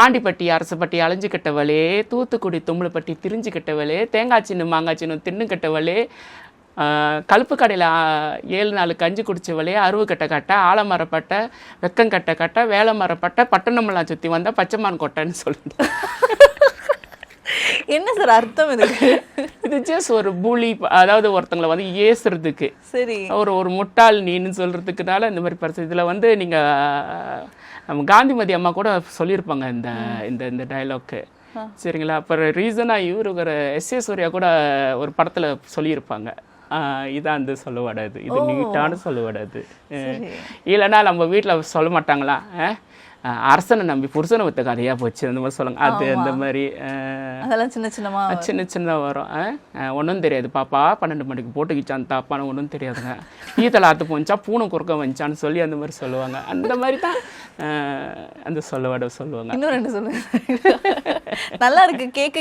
ஆண்டிப்பட்டி அரசப்பட்டி அலைஞ்சுக்கிட்டவளே, தூத்துக்குடி தும்ளுப்பட்டி திரிஞ்சுக்கிட்டவளே, தேங்காய் சின்ன மாங்காய் சின்ன தின்னுக்கிட்டவளே, கழுப்பு கடையில் 7 நாள் கஞ்சி குடிச்சவளே, அருவு கட்ட கட்ட, ஆலமரப்பட்டை, வெக்கங்கட்ட கட்ட, வேலை மரப்பட்டை, பட்டணமெல்லாம் சுற்றி வந்தால் பச்சைமான் கொட்டைன்னு சொல்லிட்டு. என்ன சார் அர்த்தம் இதுக்கு? இது ஜஸ்ட் ஒரு பூலி, அதாவது ஒருத்தங்களை வந்து ஏசுறதுக்கு, சரி, ஒரு முட்டாள் நீன்னு சொல்கிறதுக்குனால இந்த மாதிரி பரிசு. இதில் வந்து நீங்கள் நம்ம காந்திமதி அம்மா கூட சொல்லியிருப்பாங்க இந்த இந்த இந்த டைலாக்கு, சரிங்களா? அப்புறம் ரீசனாக இவரு ஒரு எஸ்.ஏ. சூர்யா கூட ஒரு படத்தில் சொல்லியிருப்பாங்க, இதான் வந்து சொல்லுவாடாது, இது நீட்டான சொல்லுவாடாது. இல்லைன்னா நம்ம வீட்டில் சொல்ல மாட்டாங்களா, அரசனை நம்பி புருஷனை வித்த கதையாக போச்சு, அந்த மாதிரி சொல்லுங்க. அது அந்த மாதிரி அதெல்லாம் சின்ன சின்ன வரும். ஒன்றும் தெரியாது பாப்பா, 12 மணிக்கு போட்டுக்கிச்சான் தாப்பான்னு ஒன்றும் தெரியாதுங்க, ஈத்தலை ஆற்று போச்சா பூனை குறுக்க வந்துச்சான்னு சொல்லி அந்த மாதிரி சொல்லுவாங்க. அந்த மாதிரி தான் அந்த சொல்லுவாட சொல்லுவாங்க. இன்னும் 2 சொல்லுங்க. நல்லா இருக்கு கேட்க